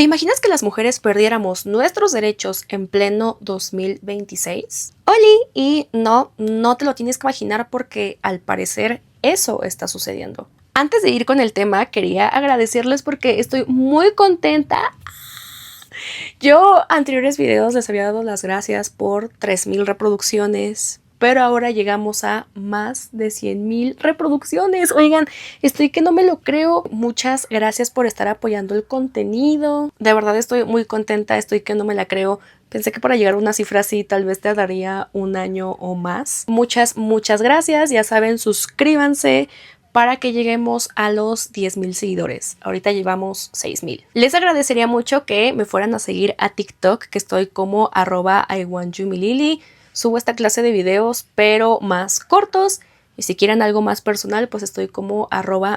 ¿Te imaginas que las mujeres perdiéramos nuestros derechos en pleno 2026? Oli, y no te lo tienes que imaginar porque al parecer eso está sucediendo. Antes de ir con el tema, quería agradecerles porque estoy muy contenta. Yo anteriores videos les había dado las gracias por 3000 reproducciones, pero ahora llegamos a más de 100,000 reproducciones. Oigan, estoy que no me lo creo. Muchas gracias por estar apoyando el contenido. De verdad estoy muy contenta, estoy que no me la creo. Pensé que para llegar a una cifra así tal vez tardaría un año o más. Muchas gracias. Ya saben, suscríbanse para que lleguemos a los 10,000 seguidores. Ahorita llevamos 6,000. Les agradecería mucho que me fueran a seguir a TikTok, que estoy como @IWantYouMiLili. Subo esta clase de videos, pero más cortos. Y si quieren algo más personal, pues estoy como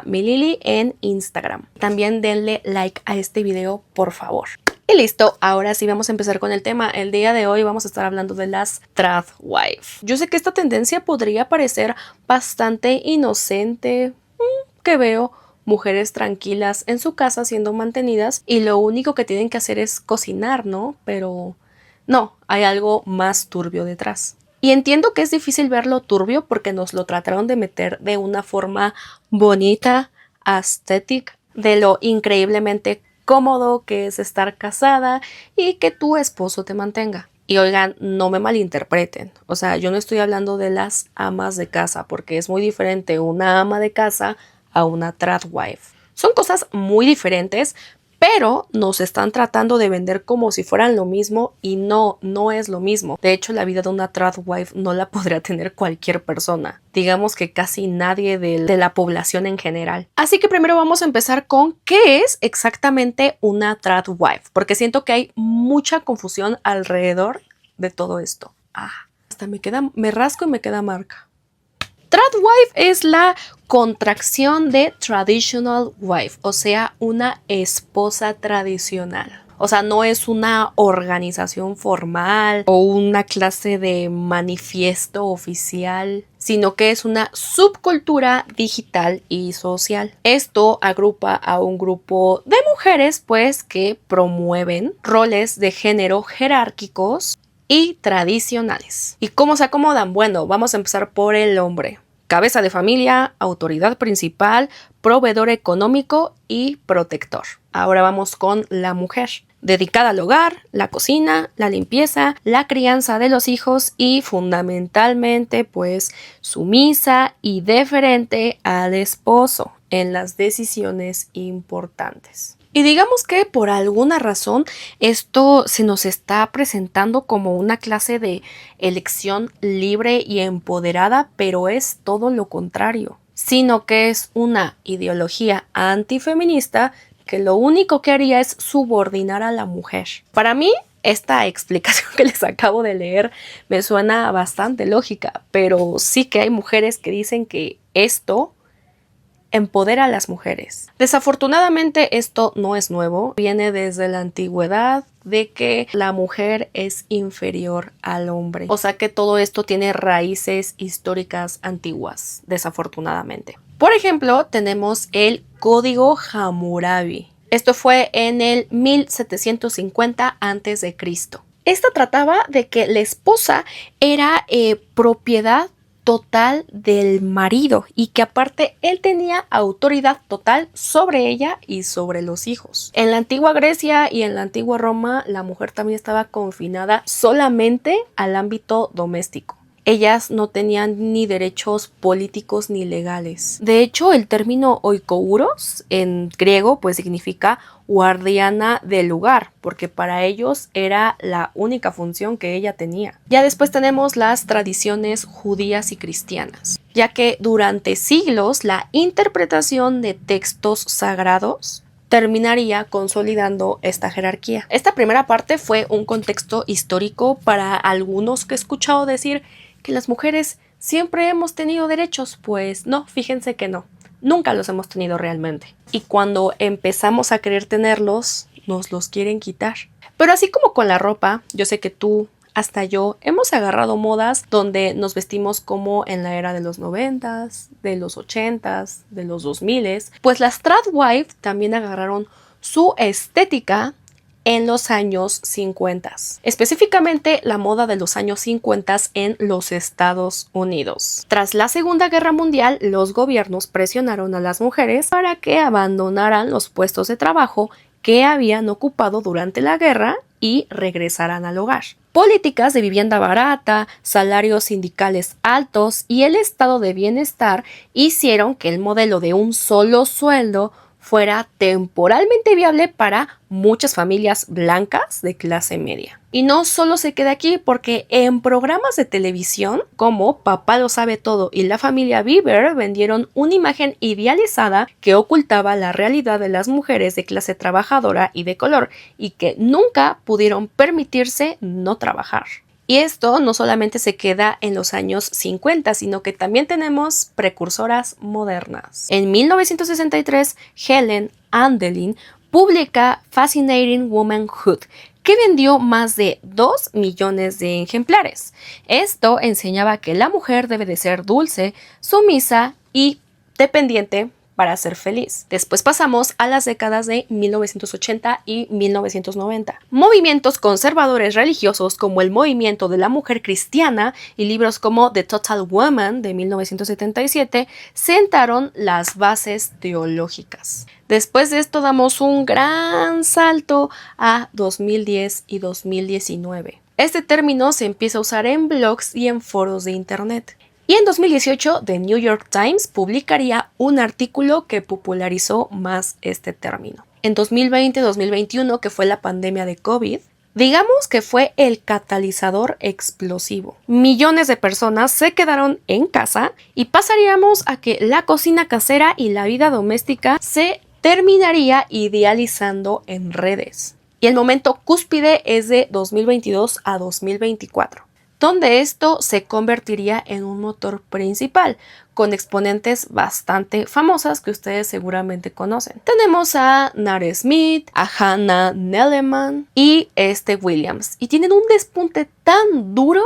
@milili en Instagram. También denle like a este video, por favor. Y listo, ahora sí vamos a empezar con el tema. El día de hoy vamos a estar hablando de las tradwife. Yo sé que esta tendencia podría parecer bastante inocente, que veo mujeres tranquilas en su casa siendo mantenidas y lo único que tienen que hacer es cocinar, ¿no? Pero no, hay algo más turbio detrás. Y entiendo que es difícil verlo turbio porque nos lo trataron de meter de una forma bonita, aesthetic, de lo increíblemente cómodo que es estar casada y que tu esposo te mantenga. Y oigan, no me malinterpreten, o sea, yo no estoy hablando de las amas de casa porque es muy diferente una ama de casa a una tradwife. Son cosas muy diferentes, pero nos están tratando de vender como si fueran lo mismo y no es lo mismo. De hecho, la vida de una tradwife no la podría tener cualquier persona. Digamos que casi nadie de la población en general. Así que primero vamos a empezar con qué es exactamente una tradwife, porque siento que hay mucha confusión alrededor de todo esto. Hasta me rasco y me queda marca. Tradwife es la contracción de traditional wife, o sea, una esposa tradicional. O sea, no es una organización formal o una clase de manifiesto oficial, sino que es una subcultura digital y social. Esto agrupa a un grupo de mujeres, pues, que promueven roles de género jerárquicos y tradicionales. ¿Y cómo se acomodan? Bueno, vamos a empezar por el hombre. Cabeza de familia, autoridad principal, proveedor económico y protector. Ahora vamos con la mujer. Dedicada al hogar, la cocina, la limpieza, la crianza de los hijos y fundamentalmente pues sumisa y deferente al esposo en las decisiones importantes. Y digamos que por alguna razón esto se nos está presentando como una clase de elección libre y empoderada, pero es todo lo contrario, sino que es una ideología antifeminista que lo único que haría es subordinar a la mujer. Para mí, esta explicación que les acabo de leer me suena bastante lógica, pero sí que hay mujeres que dicen que esto empodera a las mujeres. Desafortunadamente esto no es nuevo, viene desde la antigüedad de que la mujer es inferior al hombre. O sea que todo esto tiene raíces históricas antiguas, desafortunadamente. Por ejemplo, tenemos el Código Hammurabi. Esto fue en el 1750 a.C. Esta trataba de que la esposa era propiedad total del marido y que aparte él tenía autoridad total sobre ella y sobre los hijos. En la antigua Grecia y en la antigua Roma la mujer también estaba confinada solamente al ámbito doméstico. Ellas no tenían ni derechos políticos ni legales. De hecho, el término oikouros en griego pues significa guardiana del lugar, porque para ellos era la única función que ella tenía. Ya después tenemos las tradiciones judías y cristianas, ya que durante siglos la interpretación de textos sagrados terminaría consolidando esta jerarquía. Esta primera parte fue un contexto histórico para algunos que he escuchado decir que las mujeres siempre hemos tenido derechos. Pues no, fíjense que no. Nunca los hemos tenido realmente. Y cuando empezamos a querer tenerlos, nos los quieren quitar. Pero así como con la ropa, yo sé que tú, hasta yo, hemos agarrado modas donde nos vestimos como en la era de los 90s, de los 80s, de los 2000s. Pues las tradwife también agarraron su estética en los años 50, específicamente la moda de los años 50 en los Estados Unidos. Tras la Segunda Guerra Mundial, los gobiernos presionaron a las mujeres para que abandonaran los puestos de trabajo que habían ocupado durante la guerra y regresaran al hogar. Políticas de vivienda barata, salarios sindicales altos y el estado de bienestar hicieron que el modelo de un solo sueldo fuera temporalmente viable para muchas familias blancas de clase media. Y no solo se queda aquí, porque en programas de televisión como Papá lo sabe todo y La familia Bieber vendieron una imagen idealizada que ocultaba la realidad de las mujeres de clase trabajadora y de color, y que nunca pudieron permitirse no trabajar. Y esto no solamente se queda en los años 50, sino que también tenemos precursoras modernas. En 1963, Helen Andelin publica Fascinating Womanhood, que vendió más de 2 millones de ejemplares. Esto enseñaba que la mujer debe de ser dulce, sumisa y dependiente para ser feliz. Después pasamos a las décadas de 1980 y 1990. Movimientos conservadores religiosos como el movimiento de la mujer cristiana y libros como The Total Woman de 1977 sentaron las bases teológicas. Después de esto damos un gran salto a 2010 y 2019. Este término se empieza a usar en blogs y en foros de internet. Y en 2018, The New York Times publicaría un artículo que popularizó más este término. En 2020-2021, que fue la pandemia de COVID, digamos que fue el catalizador explosivo. Millones de personas se quedaron en casa y pasaríamos a que la cocina casera y la vida doméstica se terminaría idealizando en redes. Y el momento cúspide es de 2022 a 2024. Donde esto se convertiría en un motor principal, con exponentes bastante famosas que ustedes seguramente conocen. Tenemos a Nara Smith, a Hannah Nelleman y Williams, y tienen un despunte tan duro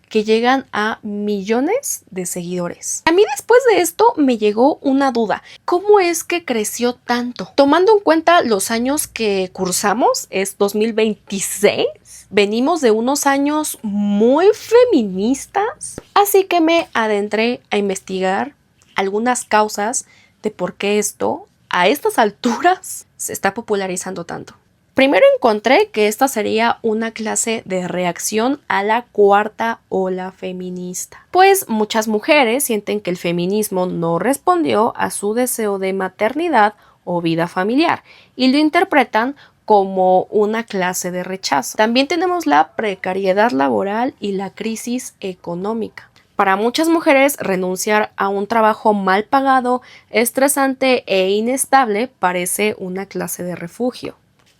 que llegan a millones de seguidores. A mí después de esto me llegó una duda. ¿Cómo es que creció tanto? Tomando en cuenta los años que cursamos, es 2026. Venimos de unos años muy feministas, así que me adentré a investigar algunas causas de por qué esto, a estas alturas, se está popularizando tanto. Primero encontré que esta sería una clase de reacción a la cuarta ola feminista, pues muchas mujeres sienten que el feminismo no respondió a su deseo de maternidad o vida familiar y lo interpretan como una clase de rechazo. También tenemos la precariedad laboral y la crisis económica. Para muchas mujeres, renunciar a un trabajo mal pagado, estresante e inestable parece una clase de refugio.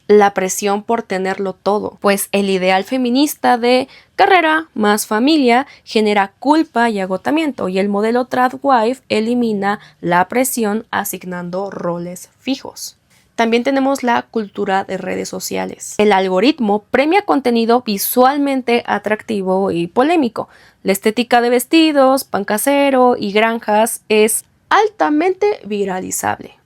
La presión por tenerlo todo, pues el ideal feminista de carrera más familia genera culpa y agotamiento, y el modelo tradwife elimina la presión asignando roles fijos. También tenemos la cultura de redes sociales. El algoritmo premia contenido visualmente atractivo y polémico. La estética de vestidos, pan casero y granjas es altamente viralizable.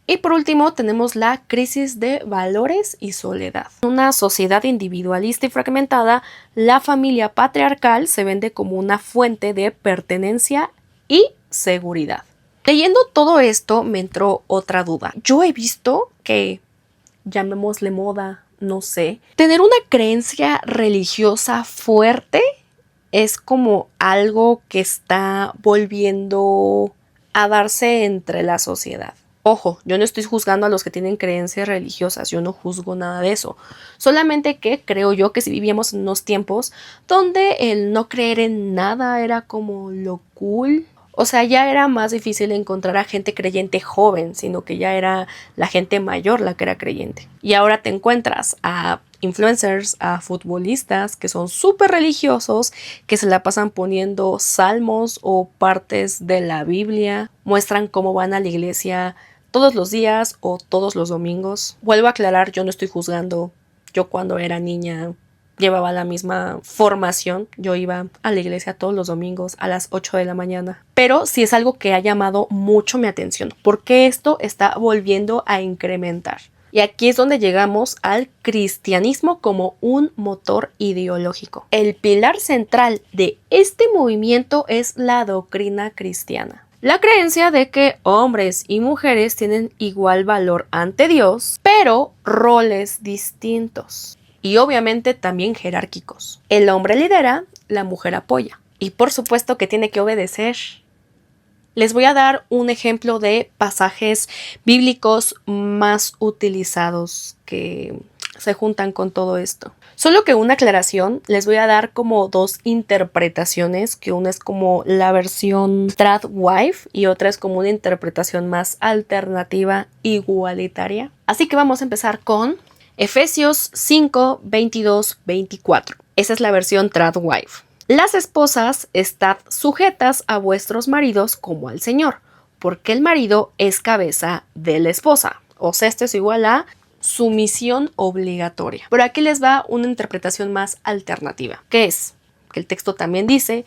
Y por último tenemos la crisis de valores y soledad. En una sociedad individualista y fragmentada, la familia patriarcal se vende como una fuente de pertenencia y seguridad. Leyendo todo esto me entró otra duda. Yo he visto que, llamémosle moda, no sé, tener una creencia religiosa fuerte es como algo que está volviendo a darse entre la sociedad. Ojo, yo no estoy juzgando a los que tienen creencias religiosas, yo no juzgo nada de eso. Solamente que creo yo que si vivíamos en unos tiempos donde el no creer en nada era como lo cool. O sea, ya era más difícil encontrar a gente creyente joven, sino que ya era la gente mayor la que era creyente. Y ahora te encuentras a influencers, a futbolistas que son súper religiosos, que se la pasan poniendo salmos o partes de la Biblia, muestran cómo van a la iglesia todos los días o todos los domingos. Vuelvo a aclarar, yo no estoy juzgando. Yo cuando era niña llevaba la misma formación. Yo iba a la iglesia todos los domingos a las 8 de la mañana. Pero sí es algo que ha llamado mucho mi atención, porque esto está volviendo a incrementar. Y aquí es donde llegamos al cristianismo como un motor ideológico. El pilar central de este movimiento es la doctrina cristiana. La creencia de que hombres y mujeres tienen igual valor ante Dios, pero roles distintos. Y obviamente también jerárquicos. El hombre lidera, la mujer apoya. Y por supuesto que tiene que obedecer. Les voy a dar un ejemplo de pasajes bíblicos más utilizados que se juntan con todo esto. Solo que una aclaración, les voy a dar como dos interpretaciones, que una es como la versión tradwife y otra es como una interpretación más alternativa igualitaria. Así que vamos a empezar con Efesios 5, 22, 24. Esa es la versión tradwife. Las esposas, estad sujetas a vuestros maridos como al Señor, porque el marido es cabeza de la esposa. O sea, esto es igual a sumisión obligatoria. Pero aquí les va una interpretación más alternativa, que es, que el texto también dice,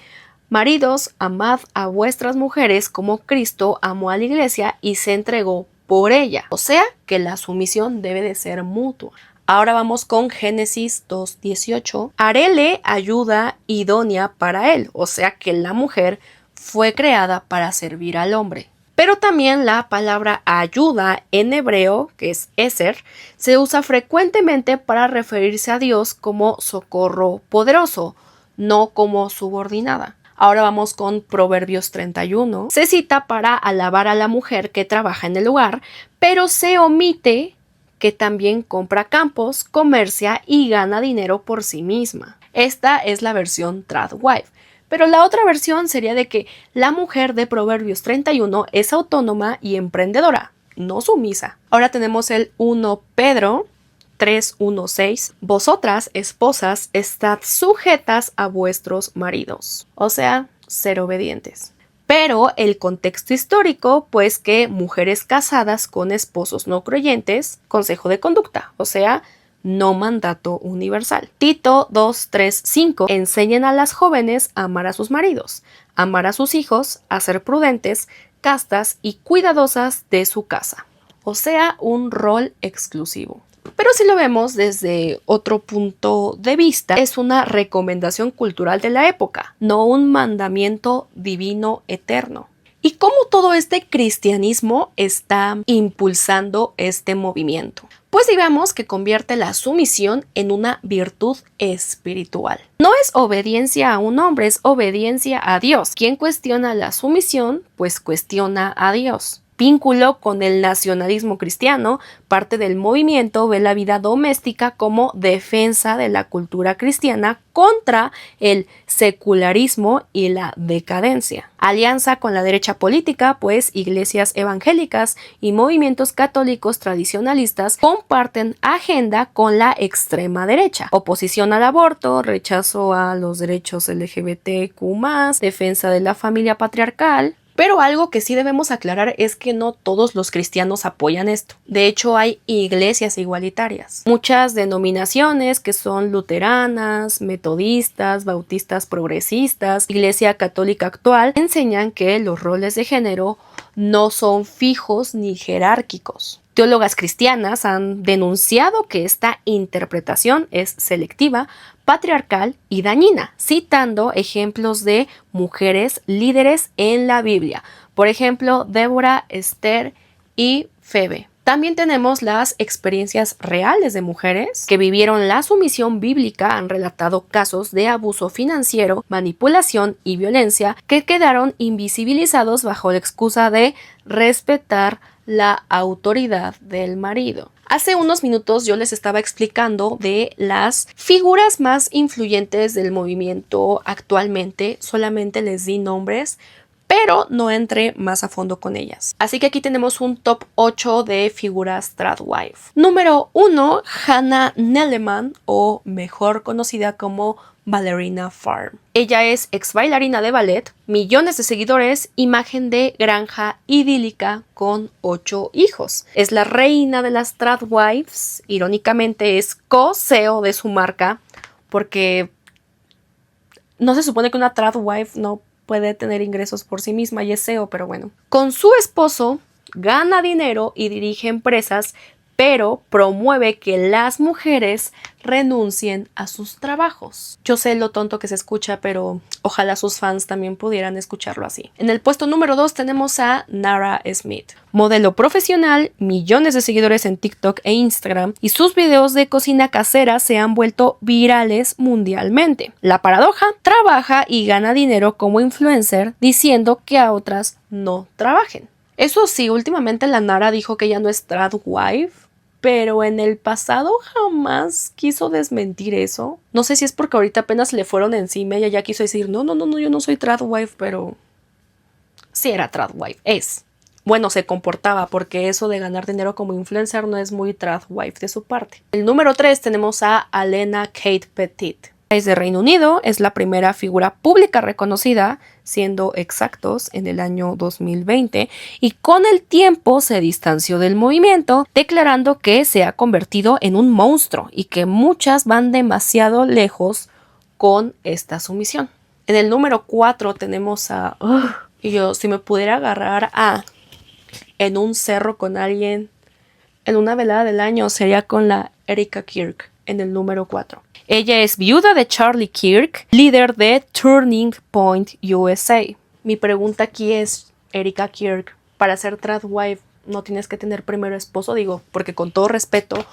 maridos, amad a vuestras mujeres como Cristo amó a la iglesia y se entregó por ella. O sea, que la sumisión debe de ser mutua. Ahora vamos con Génesis 2:18. Haréle ayuda idónea para él, o sea que la mujer fue creada para servir al hombre. Pero también la palabra ayuda en hebreo, que es eser, se usa frecuentemente para referirse a Dios como socorro poderoso, no como subordinada. Ahora vamos con Proverbios 31. Se cita para alabar a la mujer que trabaja en el hogar, pero se omite que también compra campos, comercia y gana dinero por sí misma. Esta es la versión tradwife. Pero la otra versión sería de que la mujer de Proverbios 31 es autónoma y emprendedora, no sumisa. Ahora tenemos el 1 Pedro 3:1-6. Vosotras, esposas, estad sujetas a vuestros maridos. O sea, ser obedientes. Pero el contexto histórico, pues que mujeres casadas con esposos no creyentes, consejo de conducta, o sea, no mandato universal. Tito 2:3-5. Enseñen a las jóvenes a amar a sus maridos, amar a sus hijos, a ser prudentes, castas y cuidadosas de su casa. O sea, un rol exclusivo. Pero si lo vemos desde otro punto de vista, es una recomendación cultural de la época, no un mandamiento divino eterno. ¿Y cómo todo este cristianismo está impulsando este movimiento? Pues digamos que convierte la sumisión en una virtud espiritual. No es obediencia a un hombre, es obediencia a Dios. Quien cuestiona la sumisión, pues cuestiona a Dios. Vínculo con el nacionalismo cristiano, parte del movimiento ve la vida doméstica como defensa de la cultura cristiana contra el secularismo y la decadencia. Alianza con la derecha política, pues iglesias evangélicas y movimientos católicos tradicionalistas comparten agenda con la extrema derecha. Oposición al aborto, rechazo a los derechos LGBTQ+, defensa de la familia patriarcal. Pero algo que sí debemos aclarar es que no todos los cristianos apoyan esto. De hecho, hay iglesias igualitarias. Muchas denominaciones que son luteranas, metodistas, bautistas progresistas, Iglesia Católica actual, enseñan que los roles de género no son fijos ni jerárquicos. Teólogas cristianas han denunciado que esta interpretación es selectiva, patriarcal y dañina, citando ejemplos de mujeres líderes en la Biblia. Por ejemplo, Débora, Esther y Febe. También tenemos las experiencias reales de mujeres que vivieron la sumisión bíblica, han relatado casos de abuso financiero, manipulación y violencia que quedaron invisibilizados bajo la excusa de respetar la autoridad del marido. Hace unos minutos yo les estaba explicando de las figuras más influyentes del movimiento actualmente, solamente les di nombres, pero no entré más a fondo con ellas. Así que aquí tenemos un top 8 de figuras tradwife. Número 1, Hannah Nelleman, o mejor conocida como Ballerina Farm. Ella es ex bailarina de ballet, millones de seguidores, imagen de granja idílica con 8 hijos. Es la reina de las tradwives, irónicamente es co-CEO de su marca, porque no se supone que una tradwife no puede tener ingresos por sí misma y es CEO, pero bueno. Con su esposo gana dinero y dirige empresas pero promueve que las mujeres renuncien a sus trabajos. Yo sé lo tonto que se escucha, pero ojalá sus fans también pudieran escucharlo así. En el puesto número 2 tenemos a Nara Smith, modelo profesional, millones de seguidores en TikTok e Instagram, y sus videos de cocina casera se han vuelto virales mundialmente. La paradoja: trabaja y gana dinero como influencer diciendo que a otras no trabajen. Eso sí, últimamente la Nara dijo que ya no es tradwife, pero en el pasado jamás quiso desmentir eso. No sé si es porque ahorita apenas le fueron encima y ella ya quiso decir, no, yo no soy tradwife, pero sí era tradwife, es. Bueno, se comportaba, porque eso de ganar dinero como influencer no es muy tradwife de su parte. El número 3 tenemos a Alena Kate Petit. Es de Reino Unido, es la primera figura pública reconocida, siendo exactos, en el año 2020, y con el tiempo se distanció del movimiento, declarando que se ha convertido en un monstruo y que muchas van demasiado lejos con esta sumisión. En el número 4 tenemos a... y yo, si me pudiera agarrar en un cerro con alguien en una velada del año, sería con la Erika Kirk en el número 4. Ella es viuda de Charlie Kirk, líder de Turning Point USA. Mi pregunta aquí es, Erika Kirk, para ser tradwife no tienes que tener primero esposo, digo, porque con todo respeto,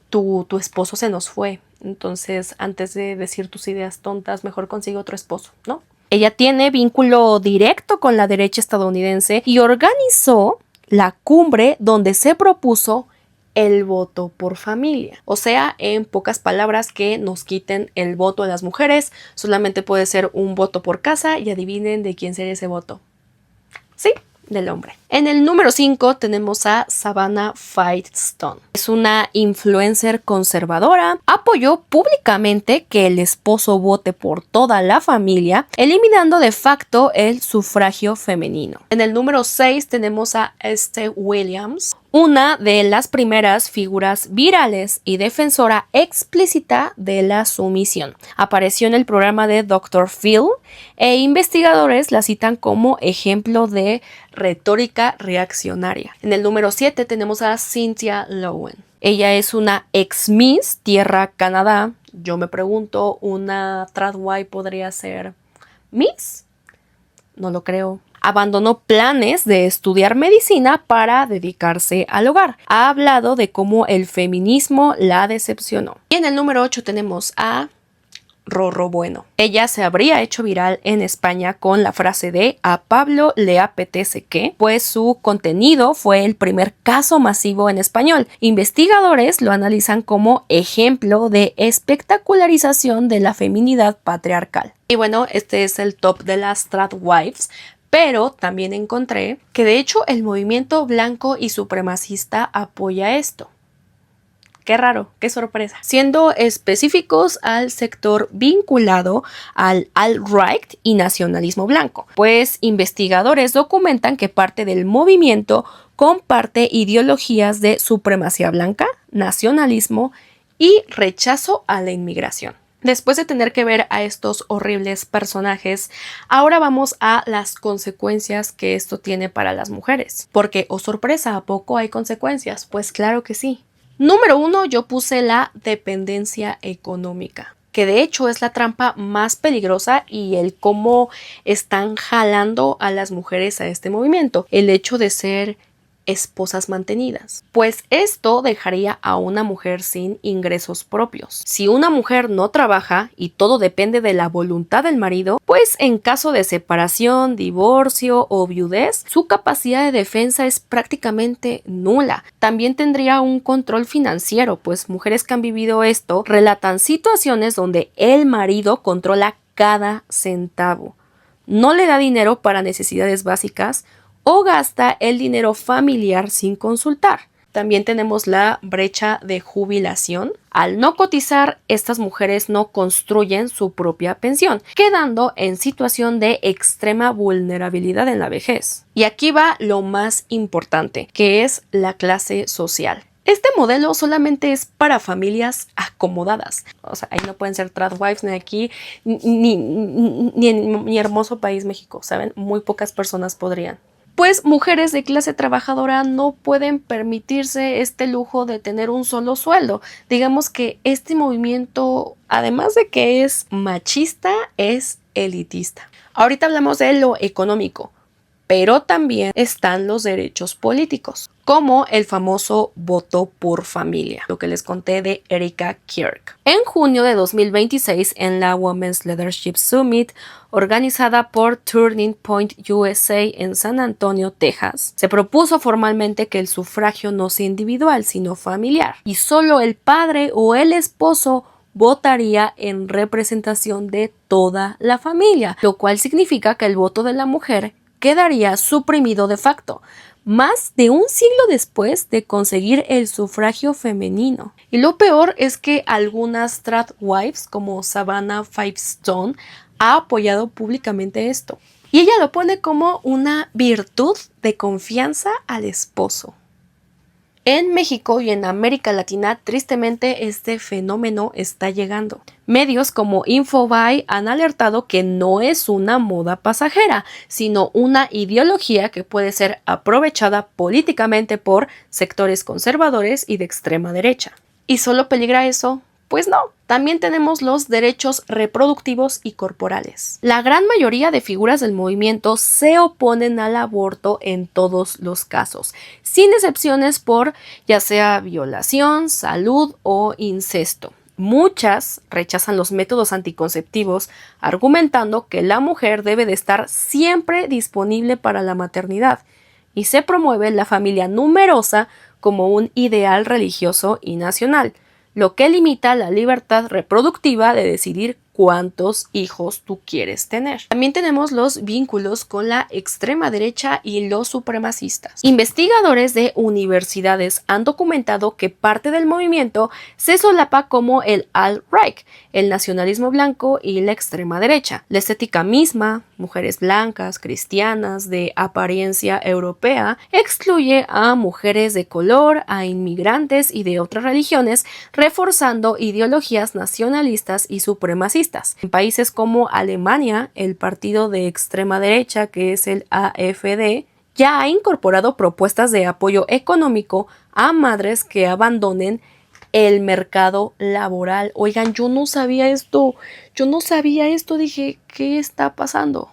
tu esposo se nos fue. Entonces, antes de decir tus ideas tontas, mejor consigue otro esposo, ¿no? Ella tiene vínculo directo con la derecha estadounidense y organizó la cumbre donde se propuso el voto por familia. O sea, en pocas palabras, que nos quiten el voto a las mujeres. Solamente puede ser un voto por casa y adivinen de quién sería ese voto. Sí, del hombre. En el número 5 tenemos a Savannah Fightstone. Es una influencer conservadora. Apoyó públicamente que el esposo vote por toda la familia, eliminando de facto el sufragio femenino. En el número 6 tenemos a Esther Williams, una de las primeras figuras virales y defensora explícita de la sumisión. Apareció en el programa de Dr. Phil e investigadores la citan como ejemplo de retórica reaccionaria. En el número 7 tenemos a Cynthia Lowen. Ella es una ex Miss Tierra Canadá. Yo me pregunto, ¿una tradwife podría ser Miss? No lo creo. Abandonó planes de estudiar medicina para dedicarse al hogar. Ha hablado de cómo el feminismo la decepcionó. Y en el número 8 tenemos a Rorro Bueno. Ella se habría hecho viral en España con la frase de "a Pablo le apetece que", pues su contenido fue el primer caso masivo en español. Investigadores lo analizan como ejemplo de espectacularización de la feminidad patriarcal. Y bueno, este es el top de las tradwives. Pero también encontré que de hecho el movimiento blanco y supremacista apoya esto. Qué raro, qué sorpresa. Siendo específicos al sector vinculado al alt-right y nacionalismo blanco, pues investigadores documentan que parte del movimiento comparte ideologías de supremacía blanca, nacionalismo y rechazo a la inmigración. Después de tener que ver a estos horribles personajes, ahora vamos a las consecuencias que esto tiene para las mujeres. Porque, oh sorpresa, ¿a poco hay consecuencias? Pues claro que sí. Número 1, yo puse la dependencia económica, que de hecho es la trampa más peligrosa y el cómo están jalando a las mujeres a este movimiento. El hecho de ser esposas mantenidas, pues esto dejaría a una mujer sin ingresos propios. Si una mujer no trabaja y todo depende de la voluntad del marido, pues en caso de separación, divorcio o viudez, su capacidad de defensa es prácticamente nula. También tendría un control financiero, pues mujeres que han vivido esto relatan situaciones donde el marido controla cada centavo, no le da dinero para necesidades básicas o gasta el dinero familiar sin consultar. También tenemos la brecha de jubilación. Al no cotizar, estas mujeres no construyen su propia pensión, quedando en situación de extrema vulnerabilidad en la vejez. Y aquí va lo más importante, que es la clase social. Este modelo solamente es para familias acomodadas. O sea, ahí no pueden ser tradwives ni aquí, ni en mi hermoso país México, ¿saben? Muy pocas personas podrían. pues mujeres de clase trabajadora no pueden permitirse este lujo de tener un solo sueldo. Digamos que este movimiento, además de que es machista, es elitista. Ahorita hablamos de lo económico, pero también están los derechos políticos, como el famoso voto por familia, lo que les conté de Erika Kirk. En junio de 2026, en la Women's Leadership Summit, organizada por Turning Point USA en San Antonio, Texas, se propuso formalmente que el sufragio no sea individual, sino familiar, y solo el padre o el esposo votaría en representación de toda la familia, lo cual significa que el voto de la mujer quedaría suprimido de facto, más de un siglo después de conseguir el sufragio femenino. Y lo peor es que algunas tradwives, como Savannah Fivestone, ha apoyado públicamente esto. Y ella lo pone como una virtud de confianza al esposo. En México y en América Latina, tristemente, este fenómeno está llegando. Medios como Infobae han alertado que no es una moda pasajera, sino una ideología que puede ser aprovechada políticamente por sectores conservadores y de extrema derecha. ¿Y solo peligra eso? Pues no, también tenemos los derechos reproductivos y corporales. La gran mayoría de figuras del movimiento se oponen al aborto en todos los casos, sin excepciones por ya sea violación, salud o incesto. Muchas rechazan los métodos anticonceptivos, argumentando que la mujer debe de estar siempre disponible para la maternidad, y se promueve la familia numerosa como un ideal religioso y nacional, lo que limita la libertad reproductiva de decidir cuántos hijos tú quieres tener. También tenemos los vínculos con la extrema derecha y los supremacistas. Investigadores de universidades han documentado que parte del movimiento se solapa como el alt-right, el nacionalismo blanco y la extrema derecha. La estética misma, mujeres blancas, cristianas, de apariencia europea, excluye a mujeres de color, a inmigrantes y de otras religiones, reforzando ideologías nacionalistas y supremacistas. En países como Alemania, el partido de extrema derecha, que es el AfD, ya ha incorporado propuestas de apoyo económico a madres que abandonen el mercado laboral. Oigan, yo no sabía esto, dije, ¿qué está pasando?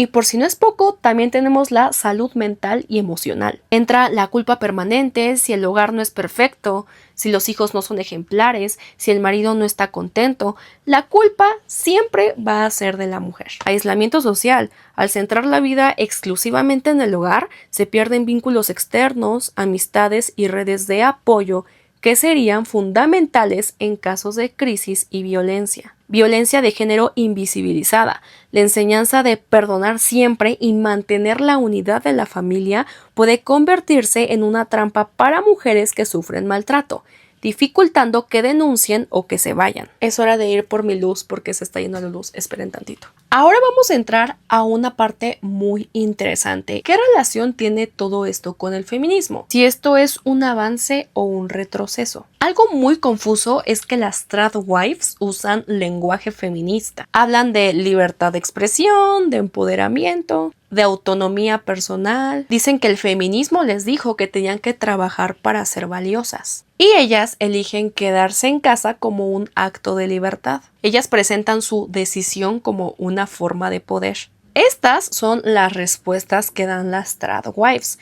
Y por si no es poco, también tenemos la salud mental y emocional. Entra la culpa permanente si el hogar no es perfecto, si los hijos no son ejemplares, si el marido no está contento. La culpa siempre va a ser de la mujer. Aislamiento social. Al centrar la vida exclusivamente en el hogar, se pierden vínculos externos, amistades y redes de apoyo que serían fundamentales en casos de crisis y violencia. Violencia de género invisibilizada. La enseñanza de perdonar siempre y mantener la unidad de la familia puede convertirse en una trampa para mujeres que sufren maltrato, dificultando que denuncien o que se vayan. Es hora de ir por mi luz porque se está yendo la luz. Esperen tantito. Ahora vamos a entrar a una parte muy interesante. ¿Qué relación tiene todo esto con el feminismo? Si esto es un avance o un retroceso. Algo muy confuso es que las tradwives usan lenguaje feminista. Hablan de libertad de expresión, de empoderamiento, de autonomía personal. Dicen que el feminismo les dijo que tenían que trabajar para ser valiosas. Y ellas eligen quedarse en casa como un acto de libertad. Ellas presentan su decisión como una forma de poder. Estas son las respuestas que dan las tradwives.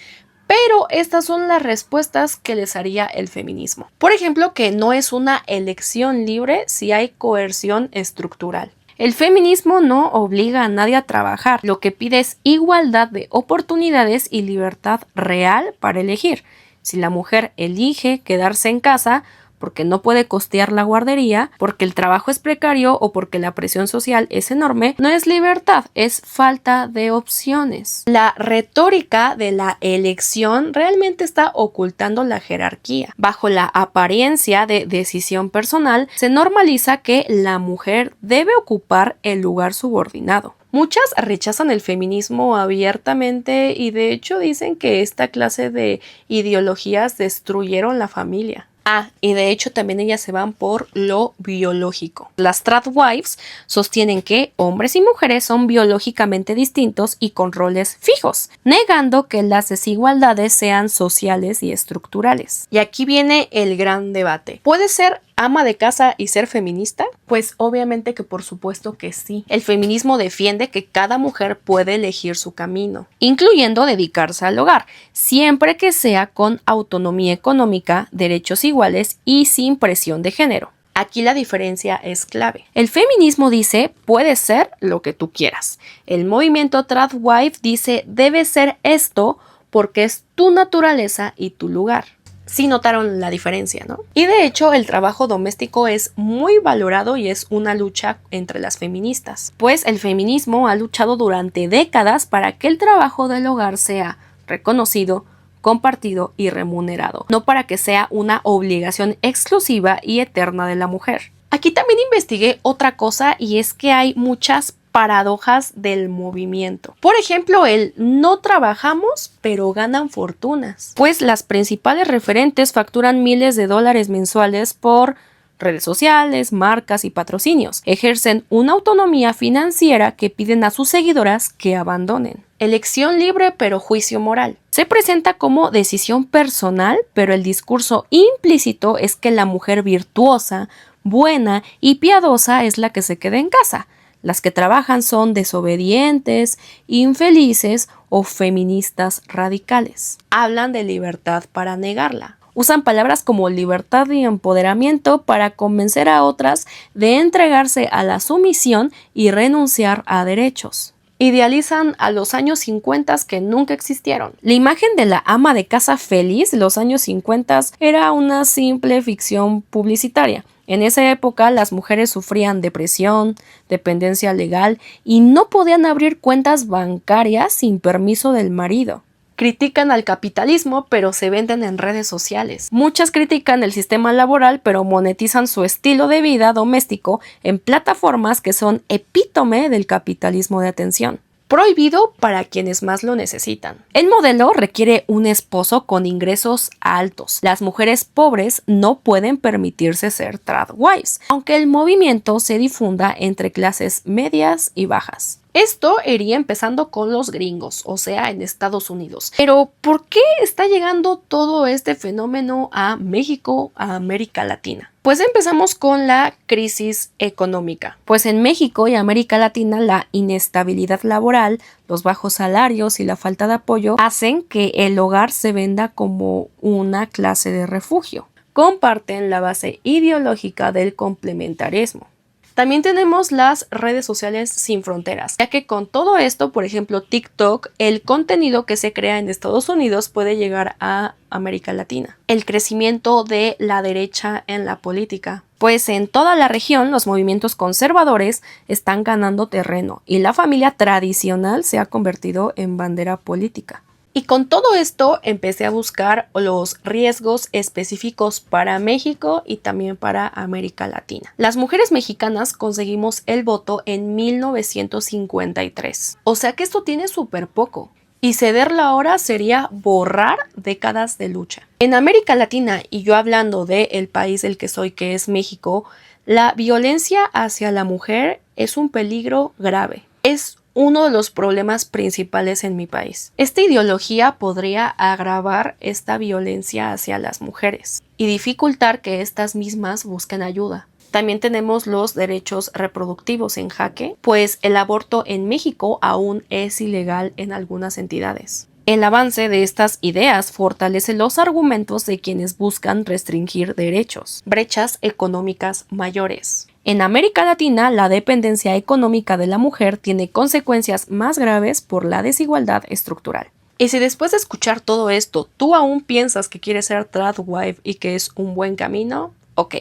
Pero estas son las respuestas que les haría el feminismo. Por ejemplo, que no es una elección libre si hay coerción estructural. El feminismo no obliga a nadie a trabajar, lo que pide es igualdad de oportunidades y libertad real para elegir. Si la mujer elige quedarse en casa porque no puede costear la guardería, porque el trabajo es precario o porque la presión social es enorme, no es libertad, es falta de opciones. La retórica de la elección realmente está ocultando la jerarquía. Bajo la apariencia de decisión personal, se normaliza que la mujer debe ocupar el lugar subordinado. Muchas rechazan el feminismo abiertamente y de hecho dicen que esta clase de ideologías destruyeron la familia. Ah, y de hecho también ellas se van por lo biológico. Las tradwives sostienen que hombres y mujeres son biológicamente distintos y con roles fijos, negando que las desigualdades sean sociales y estructurales. Y aquí viene el gran debate. ¿Puede ser ama de casa y ser feminista? Pues obviamente que por supuesto que sí. El feminismo defiende que cada mujer puede elegir su camino, incluyendo dedicarse al hogar, siempre que sea con autonomía económica, derechos iguales y sin presión de género. Aquí la diferencia es clave. El feminismo dice, puede ser lo que tú quieras. El movimiento tradwife dice, debe ser esto porque es tu naturaleza y tu lugar. Sí notaron la diferencia, ¿no? Y de hecho el trabajo doméstico es muy valorado y es una lucha entre las feministas, pues el feminismo ha luchado durante décadas para que el trabajo del hogar sea reconocido, compartido y remunerado, no para que sea una obligación exclusiva y eterna de la mujer. Aquí también investigué otra cosa y es que hay muchas paradojas del movimiento. Por ejemplo, el no trabajamos pero ganan fortunas. Pues las principales referentes facturan miles de dólares mensuales por redes sociales, marcas y patrocinios. Ejercen una autonomía financiera que piden a sus seguidoras que abandonen. Elección libre pero juicio moral. Se presenta como decisión personal, pero el discurso implícito es que la mujer virtuosa, buena y piadosa es la que se queda en casa. Las que trabajan son desobedientes, infelices o feministas radicales. Hablan de libertad para negarla. Usan palabras como libertad y empoderamiento para convencer a otras de entregarse a la sumisión y renunciar a derechos. Idealizan a los años 50 que nunca existieron. La imagen de la ama de casa feliz de los años 50 era una simple ficción publicitaria. En esa época las mujeres sufrían depresión, dependencia legal y no podían abrir cuentas bancarias sin permiso del marido. Critican al capitalismo, pero se venden en redes sociales. Muchas critican el sistema laboral, pero monetizan su estilo de vida doméstico en plataformas que son epítome del capitalismo de atención. Prohibido para quienes más lo necesitan. El modelo requiere un esposo con ingresos altos. Las mujeres pobres no pueden permitirse ser tradwives, aunque el movimiento se difunda entre clases medias y bajas. Esto iría empezando con los gringos, o sea, en Estados Unidos. Pero, ¿por qué está llegando todo este fenómeno a México, a América Latina? Pues empezamos con la crisis económica. Pues en México y América Latina la inestabilidad laboral, los bajos salarios y la falta de apoyo hacen que el hogar se venda como una clase de refugio. Comparten la base ideológica del complementarismo. También tenemos las redes sociales sin fronteras, ya que con todo esto, por ejemplo, TikTok, el contenido que se crea en Estados Unidos puede llegar a América Latina. El crecimiento de la derecha en la política. Pues en toda la región los movimientos conservadores están ganando terreno y la familia tradicional se ha convertido en bandera política. Y con todo esto empecé a buscar los riesgos específicos para México y también para América Latina. Las mujeres mexicanas conseguimos el voto en 1953. O sea que esto tiene súper poco. Y cederla ahora sería borrar décadas de lucha. En América Latina, y yo hablando del país del que soy, que es México, la violencia hacia la mujer es un peligro grave. Es uno de los problemas principales en mi país. Esta ideología podría agravar esta violencia hacia las mujeres y dificultar que estas mismas busquen ayuda. También tenemos los derechos reproductivos en jaque, pues el aborto en México aún es ilegal en algunas entidades. El avance de estas ideas fortalece los argumentos de quienes buscan restringir derechos, brechas económicas mayores. En América Latina, la dependencia económica de la mujer tiene consecuencias más graves por la desigualdad estructural. Y si después de escuchar todo esto, tú aún piensas que quieres ser tradwife y que es un buen camino, ok,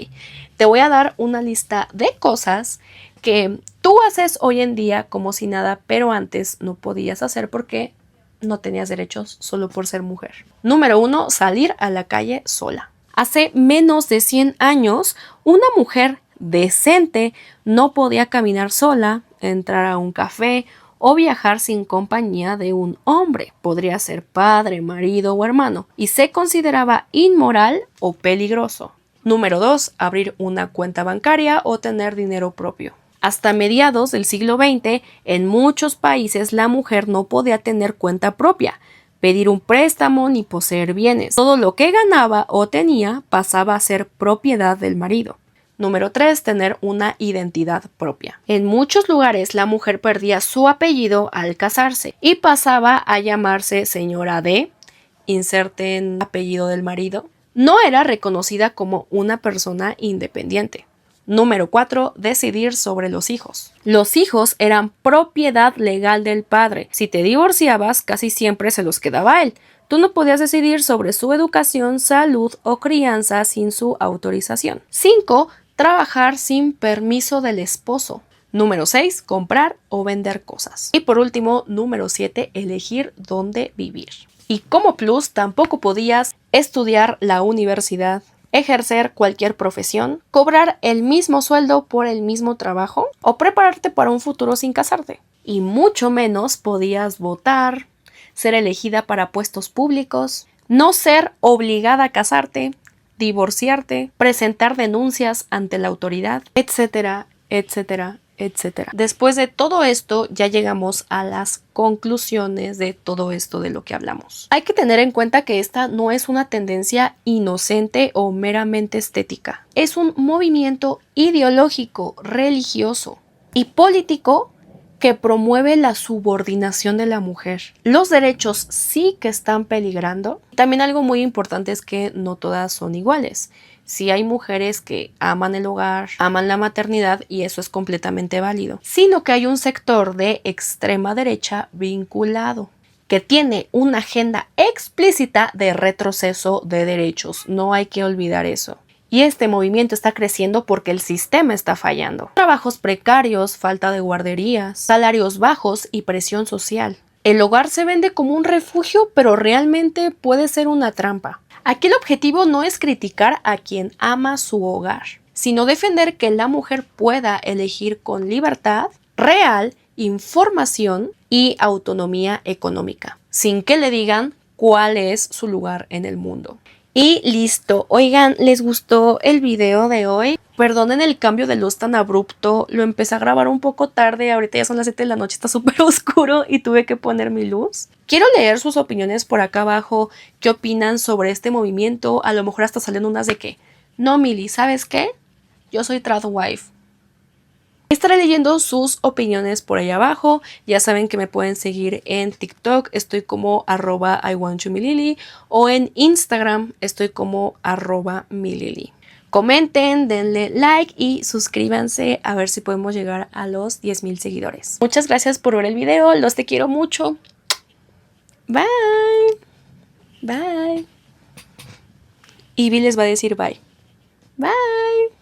te voy a dar una lista de cosas que tú haces hoy en día como si nada, pero antes no podías hacer porque no tenías derechos solo por ser mujer. Número 1, salir a la calle sola. Hace menos de 100 años, una mujer decente no podía caminar sola, entrar a un café o viajar sin compañía de un hombre. Podría ser padre, marido o hermano y se consideraba inmoral o peligroso. Número 2. Abrir una cuenta bancaria o tener dinero propio. Hasta mediados del siglo XX, en muchos países la mujer no podía tener cuenta propia, pedir un préstamo ni poseer bienes. Todo lo que ganaba o tenía pasaba a ser propiedad del marido. Número 3. Tener una identidad propia. En muchos lugares la mujer perdía su apellido al casarse y pasaba a llamarse señora de, inserten apellido del marido. No era reconocida como una persona independiente. Número 4. Decidir sobre los hijos. Los hijos eran propiedad legal del padre. Si te divorciabas, casi siempre se los quedaba a él. Tú no podías decidir sobre su educación, salud o crianza sin su autorización. 5. Trabajar sin permiso del esposo. Número 6. Comprar o vender cosas. Y por último, número 7. Elegir dónde vivir. Y como plus, tampoco podías estudiar la universidad, ejercer cualquier profesión, cobrar el mismo sueldo por el mismo trabajo o prepararte para un futuro sin casarte. Y mucho menos podías votar, ser elegida para puestos públicos, no ser obligada a casarte, divorciarte, presentar denuncias ante la autoridad, etcétera, etcétera, etcétera. Después de todo esto, ya llegamos a las conclusiones de todo esto de lo que hablamos. Hay que tener en cuenta que esta no es una tendencia inocente o meramente estética. Es un movimiento ideológico, religioso y político que promueve la subordinación de la mujer. Los derechos sí que están peligrando. También algo muy importante es que no todas son iguales. Sí hay mujeres que aman el hogar, aman la maternidad y eso es completamente válido. Sino que hay un sector de extrema derecha vinculado que tiene una agenda explícita de retroceso de derechos. No hay que olvidar eso. Y este movimiento está creciendo porque el sistema está fallando. Trabajos precarios, falta de guarderías, salarios bajos y presión social. El hogar se vende como un refugio, pero realmente puede ser una trampa. Aquí el objetivo no es criticar a quien ama su hogar, sino defender que la mujer pueda elegir con libertad, real, información y autonomía económica, sin que le digan cuál es su lugar en el mundo. Y listo. Oigan, ¿les gustó el video de hoy? Perdonen el cambio de luz tan abrupto. Lo empecé a grabar un poco tarde. Ahorita ya son las 7 de la noche. Está súper oscuro y tuve que poner mi luz. Quiero leer sus opiniones por acá abajo. ¿Qué opinan sobre este movimiento? A lo mejor hasta salen unas de que no, Mili, ¿sabes qué? Yo soy tradwife. Estaré leyendo sus opiniones por ahí abajo. Ya saben que me pueden seguir en TikTok, estoy como @iwantyomilili, o en Instagram estoy como @milili. Comenten, denle like y suscríbanse a ver si podemos llegar a los 10,000 seguidores. Muchas gracias por ver el video, los te quiero mucho. Bye. Bye. Y Vi les va a decir bye. Bye.